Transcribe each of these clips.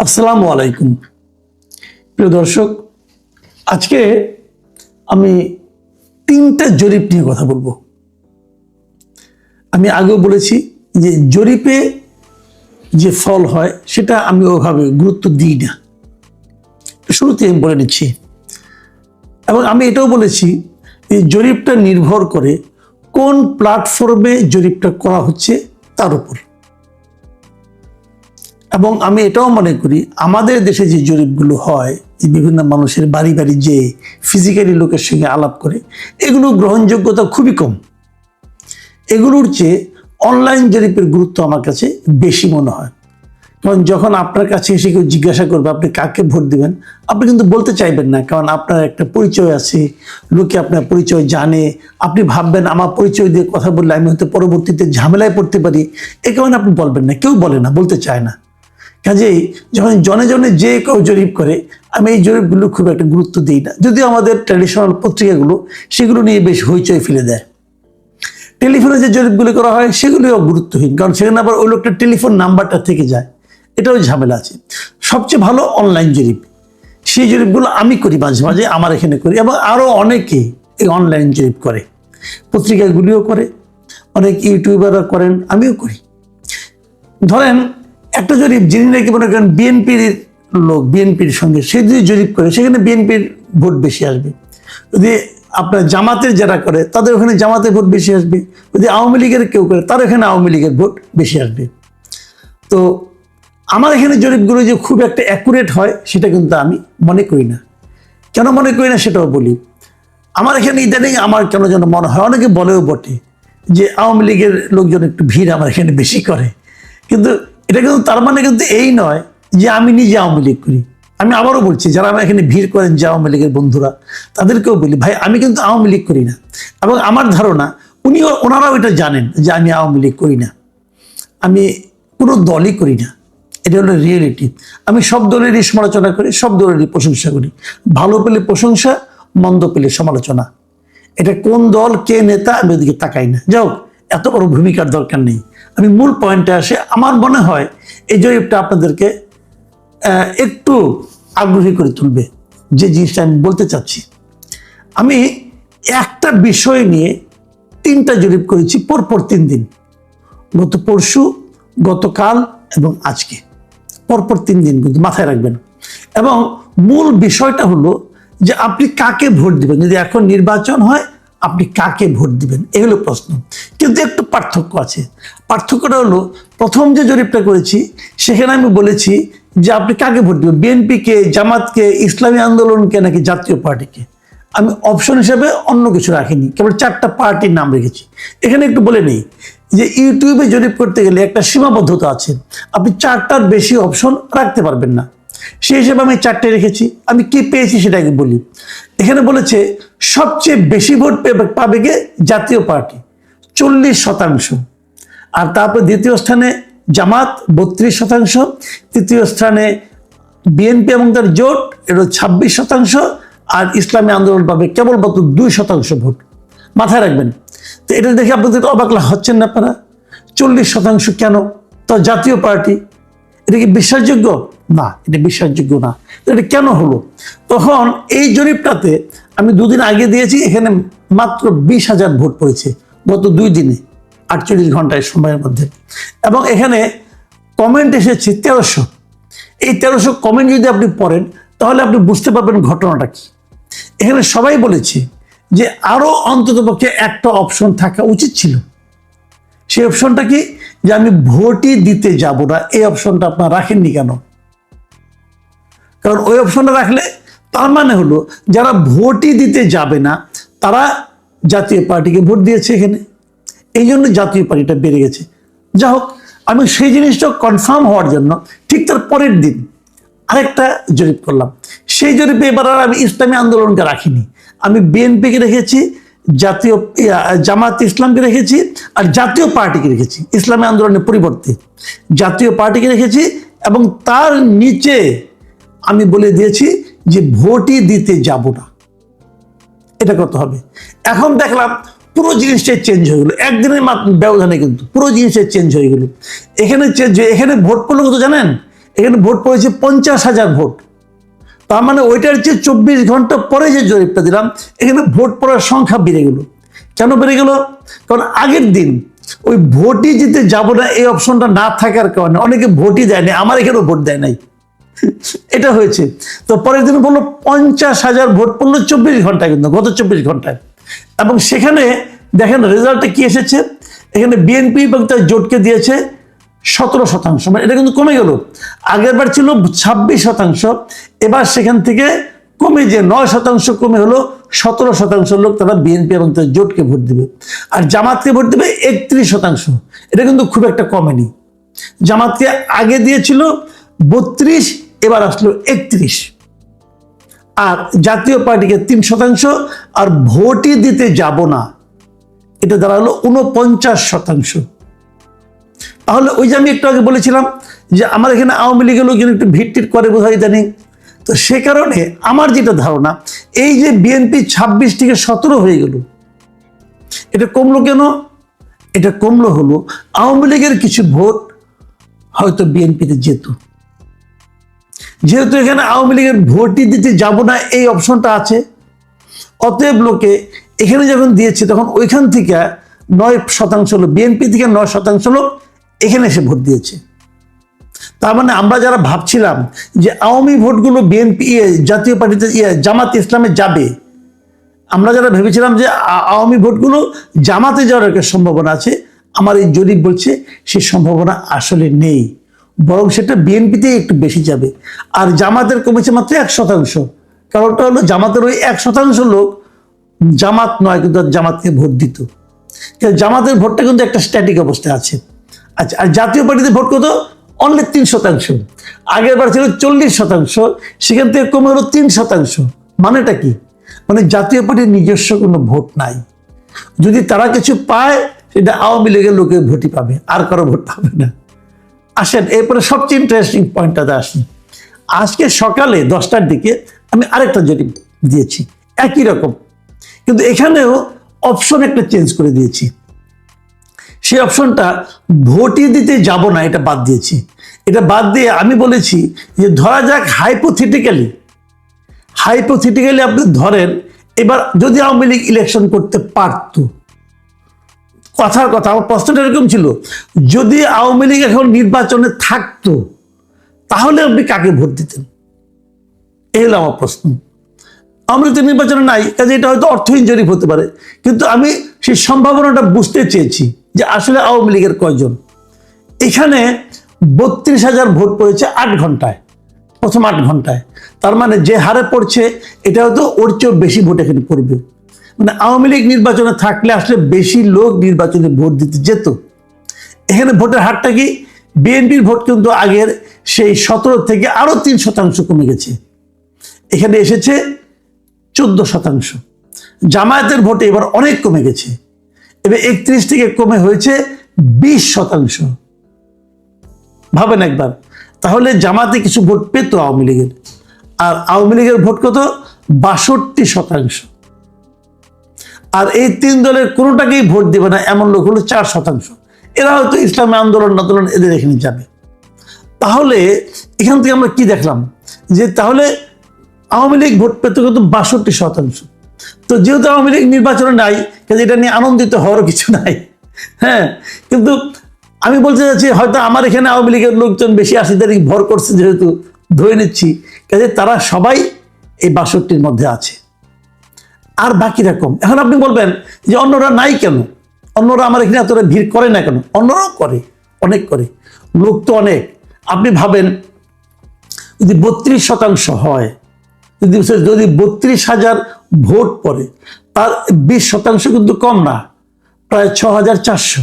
আসসালামু আলাইকুম প্রিয় দর্শক, আজকে আমি তিনটা জরিপ নিয়ে কথা বলবো। আমি আগেও বলেছি যে জরিপে যে ফল হয় সেটা আমি ওভাবে গুরুত্ব দিই না, শুরুতে আমি বলে নিচ্ছি। এবং আমি এটাও বলেছি এই জরিপটা নির্ভর করে কোন প্ল্যাটফর্মে জরিপটা করা হচ্ছে তার উপর। এবং আমি এটাও মনে করি আমাদের দেশে যে জরিপগুলো হয়, যে বিভিন্ন মানুষের বাড়ি বাড়ি যে ফিজিক্যালি লোকের সঙ্গে আলাপ করে, এগুলো গ্রহণযোগ্যতা খুবই কম। এগুলোর চেয়ে অনলাইন জরিপের গুরুত্ব আমার কাছে বেশি মনে হয়। কারণ যখন আপনার কাছে এসে কেউ জিজ্ঞাসা করবে আপনি কাকে ভোট দিবেন, আপনি কিন্তু বলতে চাইবেন না, কারণ আপনার একটা পরিচয় আছে, লোকে আপনার পরিচয় জানে। আপনি ভাববেন আমার পরিচয় দিয়ে কথা বললে আমি হয়তো পরবর্তীতে ঝামেলায় পড়তে পারি, এ কারণে আপনি বলবেন না, কেউ বলে না, বলতে চায় না। কাজেই যখন জনে জনে যে কেউ জরিপ করে, আমি এই জরিপগুলো খুব একটা গুরুত্ব দিই না। যদিও আমাদের ট্র্যাডিশনাল পত্রিকাগুলো সেগুলো নিয়ে বেশ হইচই ফেলে দেয়। টেলিফোনে যে জরিপগুলো করা হয় সেগুলিও গুরুত্বহীন, কারণ সেখানে আবার ওই লোকটা টেলিফোন নাম্বারটা থেকে যায়, এটাও ঝামেলা আছে। সবচেয়ে ভালো অনলাইন জরিপ, সেই জরিপগুলো আমি করি মাঝে মাঝে, আমার এখানে করি, এবং আরও অনেকে এই অনলাইন জরিপ করে, পত্রিকাগুলিও করে, অনেক ইউটিউবাররা করেন, আমিও করি। ধরেন একটা জরিপ, যিনি নাকি মনে করেন বিএনপির লোক, বিএনপির সঙ্গে সে যদি জরিপ করে, সেখানে বিএনপির ভোট বেশি আসবে। যদি আপনার জামাতের যারা করে তাদের ওখানে জামাতের ভোট বেশি আসবে। যদি আওয়ামী লীগের কেউ করে তার ওখানে আওয়ামী লীগের ভোট বেশি আসবে। তো আমার এখানে জরিপগুলো যে খুব একটা অ্যাকুরেট হয় সেটা কিন্তু আমি মনে করি না। কেন মনে করি না সেটাও বলি। আমার এখানে ইদানিং আমার কেন যেন মনে হয়, অনেকে বলেও বটে যে আওয়ামী লীগের লোকজন একটু ভিড় আমার এখানে বেশি করে, কিন্তু এটা কিন্তু তার মানে কিন্তু এই নয় যে আমি নিজে আওয়ামী লীগ করি। আমি আবারও বলছি, যারা আমার এখানে ভিড় করেন যে আওয়ামী লীগের বন্ধুরা, তাদেরকেও বলি ভাই আমি কিন্তু আওয়ামী লীগ করি না। এবং আমার ধারণা ওনারাও এটা জানেন যে আমি আওয়ামী লীগ করি না, আমি কোনো দলই করি না। এটা হলো রিয়েলিটি। আমি সব দলেরই সমালোচনা করি, সব দলেরই প্রশংসা করি। ভালো পেলে প্রশংসা, মন্দ পেলে সমালোচনা। এটা কোন দল, কে নেতা, আমি ওদিকে তাকাই না। যাই হোক, এত বড় ভূমিকার দরকার নেই। আমি মূল পয়েন্টে আসে। আমার মনে হয় এই জরিপটা আপনাদেরকে একটু আগ্রহী করে তুলবে, যে জিনিসটা আমি বলতে চাচ্ছি। আমি একটা বিষয় নিয়ে তিনটা জরিপ করেছি পরপর 3 দিন, গত পরশু, গতকাল এবং আজকে, পরপর 3 দিন, কিন্তু মাথায় রাখবেন। এবং মূল বিষয়টা হলো যে আপনি কাকে ভোট দিবেন, যদি এখন নির্বাচন হয় আপনি কাকে ভোট দিবেন, এগুলো প্রশ্ন। কিন্তু একটু পার্থক্য আছে। পার্থক্যটা হলো, প্রথম যে জরিপটা করেছি সেখানে আমি বলেছি যে আপনি কাকে ভোট দিবেন, বিএনপিকে, জামাতকে, ইসলামী আন্দোলনকে নাকি জাতীয় পার্টিকে। আমি অপশন হিসেবে অন্য কিছু রাখিনি, কেবল 4টা পার্টির নাম রেখেছি। এখানে একটু বলে নেই যে ইউটিউবে জরিপ করতে গেলে একটা সীমাবদ্ধতা আছে, আপনি 4টার বেশি অপশন রাখতে পারবেন না। সেই হিসেবে আমি 4টে রেখেছি। আমি কি পেয়েছি সেটাকে বলি। এখানে বলেছে সবচেয়ে বেশি ভোট পাবে কে, জাতীয় পার্টি 40%। আর তারপর দ্বিতীয় স্থানে জামাত 32%, তৃতীয় স্থানে বিএনপি এবং তার জোট, এটা 26%, আর ইসলামী আন্দোলন পাবে কেবলমাত্র 2% ভোট। মাথায় রাখবেন। তো এটা দেখে আপনাদের অবাক হচ্ছেন না আপনারা? 40% কেন? তো জাতীয় পার্টি, এটা কি বিশ্বাসযোগ্য? না, এটা বিশ্বাসযোগ্য না। এটা কেন হলো? তখন এই জরিপটাতে আমি 2 দিন আগে দিয়েছি, এখানে মাত্র 20,000 ভোট পড়েছে গত 2 দিনে, 48 ঘন্টায় সময়ের মধ্যে। এবং এখানে কমেন্ট এসেছে 1300। এই 1300 কমেন্ট যদি আপনি পড়েন তাহলে আপনি বুঝতে পারবেন ঘটনাটা কি। এখানে সবাই বলেছে যে আরো অন্ততপক্ষে একটা অপশন থাকা উচিত ছিল। সেই অপশনটা কি? যে আমি ভোটই দিতে যাব না। এই অপশনটা আপনারা রাখেননি কেন? কারণ ওই অপশনটা রাখলে তার মানে হলো যারা ভোটই দিতে যাবে না তারা জাতীয় পার্টিকে ভোট দিয়েছে এখানে, এই জন্য জাতীয় পার্টিটা বেড়ে গেছে। যা হোক, আমি সেই জিনিসটা কনফার্ম হওয়ার জন্য ঠিক তার পরের দিন আরেকটা জরিপ করলাম। সেই জরিপে এবার আর আমি ইসলামী আন্দোলনকে রাখিনি, আমি বিএনপিকে রেখেছি, জাতীয় জামাত ইসলামকে রেখেছি, আর জাতীয় পার্টিকে রেখেছি। ইসলামী আন্দোলনের পরিবর্তে জাতীয় পার্টিকে রেখেছি, এবং তার নিচে আমি বলে দিয়েছি যে ভোটই দিতে যাব না। এটা কত হবে? এখন দেখলাম পুরো জিনিসটাই চেঞ্জ হয়ে গেলো একদিনের ব্যবধানে, কিন্তু পুরো জিনিসটাই চেঞ্জ হয়ে গেল। এখানে চেঞ্জ হয়ে, এখানে ভোট পড়লো কত জানেন? এখানে ভোট পড়েছে 50,000 ভোট। তার মানে ওইটার চেয়ে 24 ঘন্টা পরে যে জরিপটা দিলাম, এখানে ভোট পড়ার সংখ্যা বেড়ে গেল। কেন বেড়ে গেল? কারণ আগের দিন ওই ভোটই দিতে যাব না এই অপশনটা না থাকার কারণে অনেকে ভোটই দেয়নি, আমার এখানেও ভোট দেয় নাই, এটা হয়েছে। তো পরের দিন বললো 50,000 ভোট পড়লো 24 ঘন্টায়, কিন্তু গত 24 ঘন্টায়। এবং সেখানে দেখেন রেজাল্টটা কি এসেছে, এখানে বিএনপি এবং তার জোটকে দিয়েছে 17%, মানে এটা কিন্তু কমে গেল। আগের বার ছিল 26%, এবার সেখান থেকে কমে যে 9% কমে হলো 17% লোক তারা বিএনপি এবং তার জোটকে ভোট দিবে। আর জামাতকে ভোট দেবে 31%। এটা কিন্তু খুব একটা কমেনি। জামাতকে আগে দিয়েছিল 32, এবার আসলো 31। আর জাতীয় পার্টিকে 3%, আর ভোটই দিতে যাব না এটা দাঁড়ালো 49%। তাহলে ওই যে আমি একটু আগে বলেছিলাম যে আমার এখানে আওয়ামী লীগের লোকজন একটু ভিড় করে বোঝাই জানি, তো সে কারণে আমার যেটা ধারণা, এই যে বিএনপি 26 থেকে 17 হয়ে গেল, এটা কমলো কেন? এটা কমলো হলো আওয়ামী লীগের কিছু ভোট হয়তো বিএনপিতে যেত। যেহেতু এখানে আওয়ামী লীগের ভোটই দিতে যাব না এই অপশনটা আছে, অতএব লোকে এখানে যখন দিয়েছে তখন ওইখান থেকে 9% লোক, বিএনপি থেকে 9% লোক এখানে এসে ভোট দিয়েছে। তার মানে আমরা যারা ভাবছিলাম যে আওয়ামী ভোটগুলো বিএনপি জাতীয় পার্টিতে জামাত ইসলামে যাবে, আমরা যারা ভেবেছিলাম যে আওয়ামী ভোটগুলো জামাতে যাওয়ার একটা সম্ভাবনা আছে, আমার এই জরিপ বলছে সেই সম্ভাবনা আসলে নেই, বরং সেটা বিএনপিতে একটু বেশি যাবে। আর জামাতের কমেছে মাত্র 1%। কারণটা হলো জামাতের ওই 1% লোক জামাত নয়, কিন্তু জামাতকে ভোট দিত। জামাতের ভোটটা কিন্তু একটা স্ট্যাটিক অবস্থায় আছে। আচ্ছা, আর জাতীয় পার্টিতে ভোট কত? অনলি 3%। আগের বার ছিল 40%, সেখান থেকে কমে হলো 3%। মানেটা কি? মানে জাতীয় পার্টির নিজস্ব কোনো ভোট নাই। যদি তারা কিছু পায় সেটা আওয়ামী লীগের লোকের ভোটই পাবে, আর কারো ভোট পাবে না। আসেন এরপরে সবচেয়ে ইন্টারেস্টিং পয়েন্টটাতে আসি। আজকে সকালে 10টার দিকে আমি আরেকটা জরিপ দিয়েছি একই রকম, কিন্তু এখানেও অপশন একটা চেঞ্জ করে দিয়েছি। সেই অপশনটা ভোটই দিতে যাব না এটা বাদ দিয়েছি। এটা বাদ দিয়ে আমি বলেছি যে ধরা যাক হাইপোথেটিক্যালি আপনি ধরেন এবার যদি আওয়ামী লীগ ইলেকশন করতে পারত, কথার কথা আমার প্রশ্নটা এরকম ছিল, যদি আওয়ামী লীগ এখন নির্বাচনে থাকতো তাহলে আপনি কাকে ভোট দিতেন? এই হলো আমার প্রশ্ন। আওয়ামী লীগ নির্বাচনে নাই, কাজে এটা হয়তো অর্থহীন জরিপ হতে পারে, কিন্তু আমি সেই সম্ভাবনাটা বুঝতে চেয়েছি যে আসলে আওয়ামী লীগের কয়জন। এখানে 32,000 ভোট পড়েছে 8 ঘন্টায়, প্রথম 8 ঘন্টায়। তার মানে যে হারে পড়ছে এটা হয়তো ওর চেয়েও বেশি ভোট এখানে পড়বে। মানে আওয়ামী লীগ নির্বাচনে থাকলে আসলে বেশি লোক নির্বাচনে ভোট দিতে যেত। এখানে ভোটের হারটা কি? বিএনপির ভোট কিন্তু আগের সেই 17 থেকে আরো 3% কমে গেছে, এখানে এসেছে 14%। জামায়াতের ভোটে এবার অনেক কমে গেছে, এবার 31 থেকে কমে হয়েছে 20%। ভাবেন একবার, তাহলে জামাতে কিছু ভোট পেত আওয়ামী লীগের, আর আওয়ামী লীগের ভোট কত? 62%। আর এই 3 দলের কোনোটাকেই ভোট দেবে না এমন লোক হলো 4%। এরা হয়তো ইসলামী আন্দোলন এদের এখানে যাবে। তাহলে এখান থেকে আমরা কি দেখলাম যে তাহলে আওয়ামী লীগ ভোট পেত কিন্তু 62%। তো যেহেতু আওয়ামী লীগ নির্বাচনে নাই, কাজে এটা নিয়ে আনন্দিত হওয়ার কিছু নাই। হ্যাঁ, কিন্তু আমি বলতে চাচ্ছি হয়তো আমার এখানে আওয়ামী লীগের লোকজন বেশি 80 তারিখ ভর করছে, যেহেতু ধরে নিচ্ছি, কাজে তারা সবাই এই 62-র মধ্যে আছে। আর বাকি রকম এখন আপনি বলবেন যে অন্যরা নাই কেন, অন্যরা আমার এখানে এতটা ভিড় করে না কেন? অন্যরাও করে, অনেক করে, লোক তো অনেক। আপনি ভাবেন যদি 32% হয়, যদি 32,000 ভোট পড়ে, তার 20% কিন্তু কম না, প্রায় 6,400।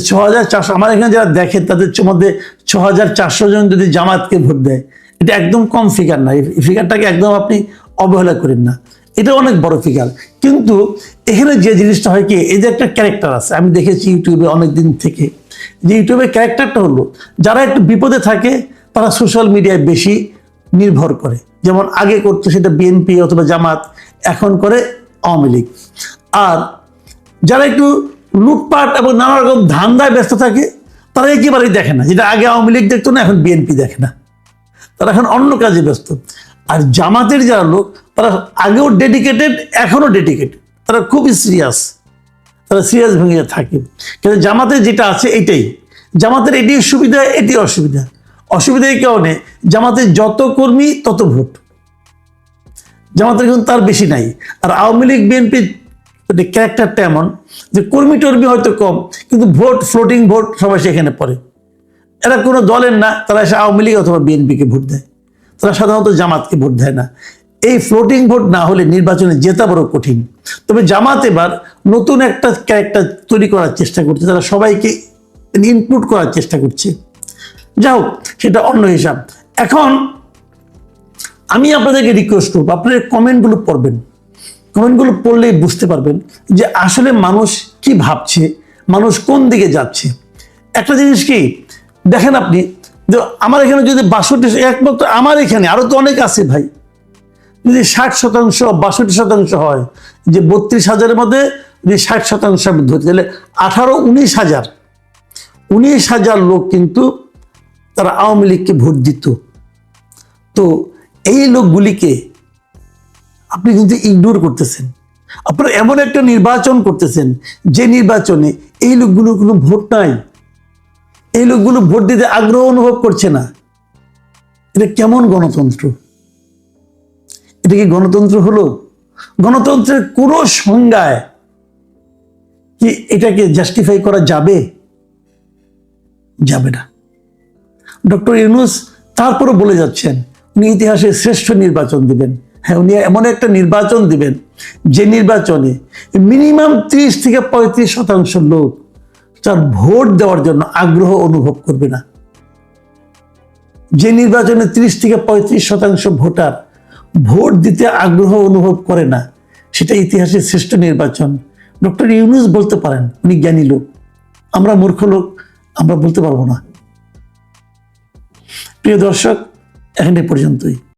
6,400 আমার এখানে যারা দেখেন তাদের মধ্যে 6,400 জন যদি জামাতকে ভোট দেয়, এটা একদম কম ফিগার না। এই ফিগারটাকে একদম আপনি অবহেলা করেন না, এটা অনেক বড় ফিগার। কিন্তু এখানে যে জিনিসটা হয় কি, এই যে একটা ক্যারেক্টার আছে, আমি দেখেছি ইউটিউবে অনেক দিন থেকে, যে ইউটিউবের ক্যারেক্টারটা হলো যারা একটু বিপদে থাকে তারা সোশ্যাল মিডিয়ায় বেশি নির্ভর করে। যেমন আগে করতো সেটা বিএনপি অথবা জামাত, এখন করে আওয়ামী লীগ। আর যারা একটু লুটপাট এবং নানা রকম ধান্দায় ব্যস্ত থাকে, তারা একেবারেই দেখে না, যেটা আগে আওয়ামী লীগ দেখতো না, এখন বিএনপি দেখে না, তারা এখন অন্য কাজে ব্যস্ত। আর জামাতের যারা লোক, তারা আগেও ডেডিকেটেড, এখনো ডেডিকেটেড, তারা খুবই সিরিয়াস, তারা সিরিয়াস ভেঙে থাকে। কিন্তু জামাতের যেটা আছে এটাই, জামাতের এটি সুবিধা, এটি অসুবিধা। অসুবিধা এই কারণে, জামাতের যত কর্মী তত ভোট, জামাতের কিন্তু তার বেশি নাই। আর আওয়ামী লীগ বিএনপি ক্যারেক্টারটা এমন যে কর্মী টর্মী হয়তো কম, কিন্তু ভোট, ফ্লোটিং ভোট সবাই সেখানে পড়ে। এরা কোনো দলের না, তারা এসে আওয়ামী লীগ অথবা বিএনপিকে ভোট দেয়, তারা সাধারণত জামাতকে ভোট দেয় না। এই ফ্লোটিং ভোট না হলে নির্বাচনে জেতা বড় কঠিন। তবে জামাত এবার নতুন একটা ক্যারেক্টার তৈরি করার চেষ্টা করছে, তারা সবাইকে ইনক্লুড করার চেষ্টা করছে। যাই হোক, সেটা অন্য হিসাব। এখন আমি আপনাদেরকে রিকোয়েস্ট করবো, আপনারা কমেন্টগুলো পড়বেন, কমেন্টগুলো পড়লেই বুঝতে পারবেন যে আসলে মানুষ কি ভাবছে, মানুষ কোন দিকে যাচ্ছে। একটা জিনিস কি দেখেন আপনি, যে আমার এখানে যদি 62, একমাত্র আমার এখানে, আরো তো অনেক আছে ভাই, যদি 60%, 62% হয়, যে 32,000-এর মধ্যে যদি 60% ধরতে, তাহলে 19,000 লোক কিন্তু তারা আওয়ামী লীগকে ভোট দিত। তো এই লোকগুলিকে আপনি কিন্তু ইগনোর করতেছেন। আপনারা এমন একটা নির্বাচন করতেছেন যে নির্বাচনে এই লোকগুলোর কোনো ভোট নাই, এই লোকগুলো ভোট দিতে আগ্রহ অনুভব করছে না। এটা কেমন গণতন্ত্র? এটা কি গণতন্ত্র হলো? গণতন্ত্রের কোনো সংজ্ঞায় কি এটাকে জাস্টিফাই করা যাবে? যাবে না। ডক্টর ইউনূস তারপরে বলে যাচ্ছেন উনি ইতিহাসের শ্রেষ্ঠ নির্বাচন দিবেন। হ্যাঁ, উনি এমন একটা নির্বাচন দিবেন যে নির্বাচনে মিনিমাম 30-35% লোক তার ভোট দেওয়ার জন্য আগ্রহ অনুভব করবে না। যে নির্বাচনে 30-35% ভোটার ভোট দিতে আগ্রহ অনুভব করে না, সেটা ইতিহাসের শ্রেষ্ঠ নির্বাচন। ডক্টর ইউনূস বলতে পারেন, উনি জ্ঞানী লোক, আমরা মূর্খ লোক, আমরা বলতে পারবো না। প্রিয় দর্শক, এখন এ পর্যন্তই।